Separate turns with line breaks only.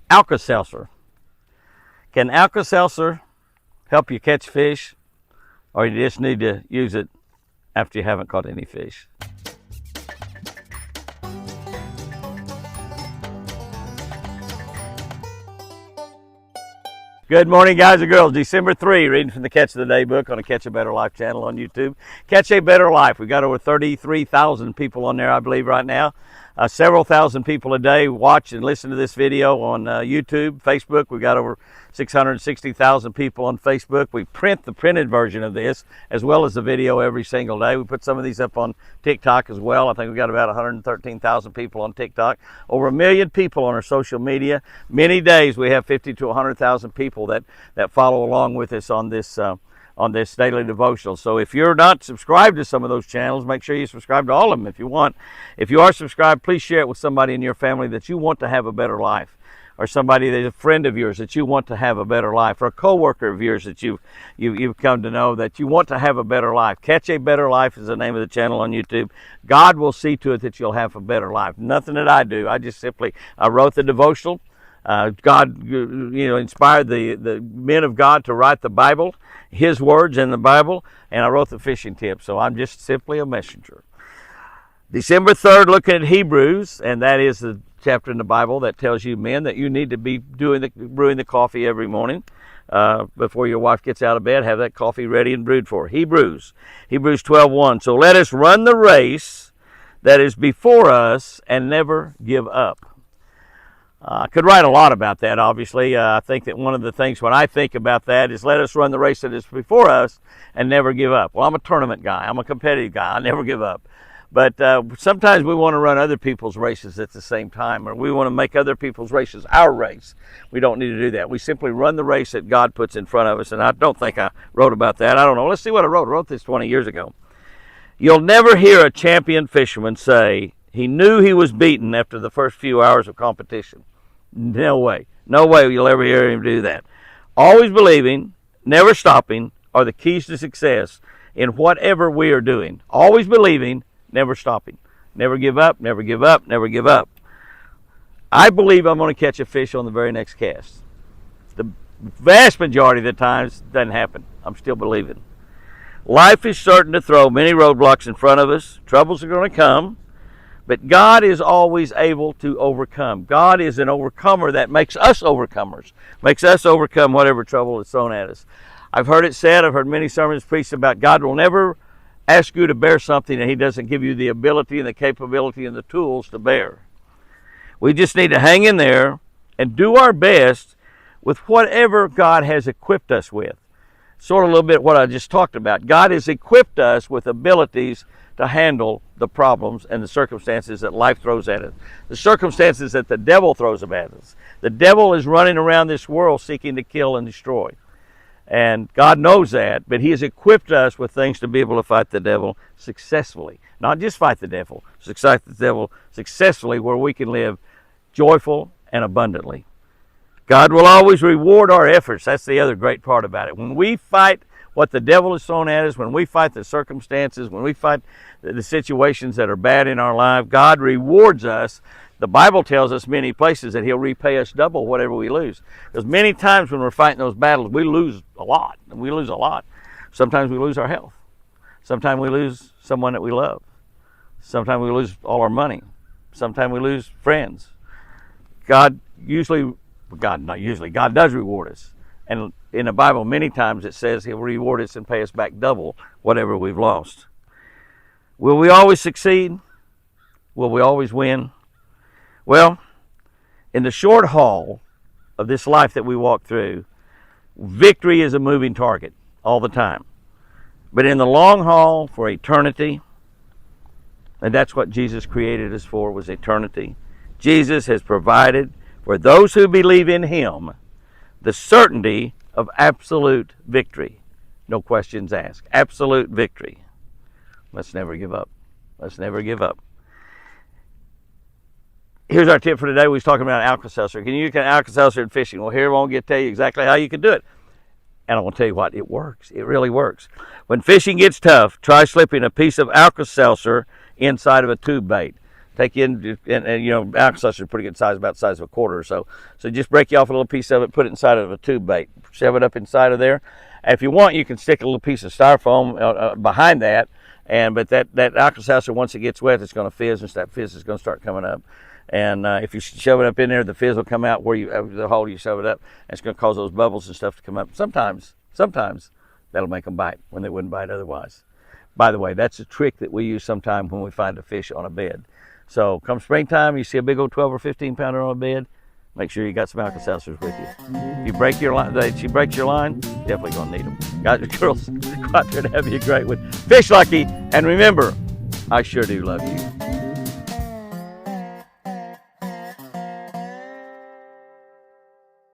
Alka-Seltzer. Can Alka-Seltzer help you catch fish, or you just need to use it after you haven't caught any fish? Good morning, guys and girls. December 3, reading from the Catch of the Day book on the Catch a Better Life channel on YouTube. Catch a Better Life. We've got over 33,000 people on there, I believe, right now. Several thousand people a day watch and listen to this video on YouTube, Facebook. We've got over 660,000 people on Facebook. We print the printed version of this as well as the video every single day. We put some of these up on TikTok as well. I think we've got about 113,000 people on TikTok. Over 1 million people on our social media. Many days we have 50 to 100,000 people that follow along with us on this daily devotional. So if you're not subscribed to some of those channels, make sure you subscribe to all of them if you want. If you are subscribed, please share it with somebody in your family that you want to have a better life, or somebody that's a friend of yours that you want to have a better life, or a coworker of yours that you've come to know that you want to have a better life. Catch a Better Life is the name of the channel on YouTube. God will see to it that you'll have a better life. Nothing that I do. I wrote the devotional. God, inspired the men of God to write the Bible, His words in the Bible, and I wrote the fishing tips. So I'm just simply a messenger. December 3rd, looking at Hebrews, and that is the chapter in the Bible that tells you, men, that you need to be brewing the coffee every morning before your wife gets out of bed. Have that coffee ready and brewed for her. Hebrews 12:1. So let us run the race that is before us and never give up. I could write a lot about that, obviously. I think that one of the things when I think about that is let us run the race that is before us and never give up. Well, I'm a tournament guy. I'm a competitive guy. I never give up. But sometimes we want to run other people's races at the same time, or we want to make other people's races our race. We don't need to do that. We simply run the race that God puts in front of us, and I don't think I wrote about that. I don't know. Let's see what I wrote. I wrote this 20 years ago. You'll never hear a champion fisherman say he knew he was beaten after the first few hours of competition. No way. No way you'll ever hear him do that. Always believing, never stopping are the keys to success in whatever we are doing. Always believing, never stopping. Never give up, never give up, never give up. I believe I'm going to catch a fish on the very next cast. The vast majority of the times it doesn't happen. I'm still believing. Life is certain to throw many roadblocks in front of us. Troubles are going to come. But God is always able to overcome. God is an overcomer that makes us overcomers, makes us overcome whatever trouble is thrown at us. I've heard it said, I've heard many sermons preached about God will never ask you to bear something that He doesn't give you the ability and the capability and the tools to bear. We just need to hang in there and do our best with whatever God has equipped us with. Sort of a little bit what I just talked about. God has equipped us with abilities to handle the problems and the circumstances that life throws at us. The circumstances that the devil throws at us. The devil is running around this world seeking to kill and destroy. And God knows that, but He has equipped us with things to be able to fight the devil successfully. Not just fight the devil successfully, where we can live joyful and abundantly. God will always reward our efforts. That's the other great part about it. When we fight what the devil has thrown at us, when we fight the circumstances, when we fight the situations that are bad in our life, God rewards us. The Bible tells us many places that He'll repay us double whatever we lose. Because many times when we're fighting those battles, we lose a lot. And we lose a lot. Sometimes we lose our health. Sometimes we lose someone that we love. Sometimes we lose all our money. Sometimes we lose friends. God does reward us. And in the Bible, many times it says He'll reward us and pay us back double whatever we've lost. Will we always succeed? Will we always win? Well, in the short haul of this life that we walk through, victory is a moving target all the time. But in the long haul, for eternity, and that's what Jesus created us for, was eternity, Jesus has provided for those who believe in Him the certainty of absolute victory. No questions asked. Absolute victory. Let's never give up. Let's never give up. Here's our tip for today. We was talking about Alka-Seltzer. Can you use Alka-Seltzer in fishing? Well, here I'm going to tell you exactly how you can do it. And I'm going to tell you what, it works. It really works. When fishing gets tough, try slipping a piece of Alka-Seltzer inside of a tube bait. take in, and you know, Alka-Seltzer is a pretty good size, about the size of a quarter or so. So just break you off a little piece of it, put it inside of a tube bait, shove it up inside of there. And if you want, you can stick a little piece of styrofoam behind that. But that Alka-Seltzer, once it gets wet, it's going to fizz, and that fizz is going to start coming up. And if you shove it up in there, the fizz will come out where the hole you shove it up, and it's going to cause those bubbles and stuff to come up. Sometimes that'll make them bite when they wouldn't bite otherwise. By the way, that's a trick that we use sometimes when we find a fish on a bed. So come springtime, you see a big old 12 or 15 pounder on a bed, make sure you got some Alka-Seltzers with you. If you break your line, she breaks your line, definitely gonna need them. Guys and girls, go out there and have you a great one. Fish lucky, and remember, I sure do love you.